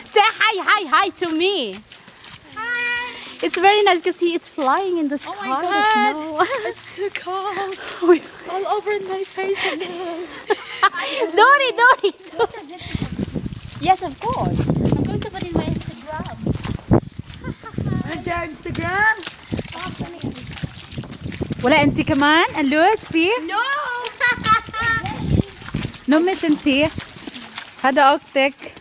Say hi to me. Hi. It's very nice to see it's flying in the sky. Oh my God. It's too cold. All over my face and nose. Dory. Yes, of course. I'm going to put in my Instagram. Instagram. ولا انتي كمان اللوز فيه؟ No. مش انتي، هذا اختك.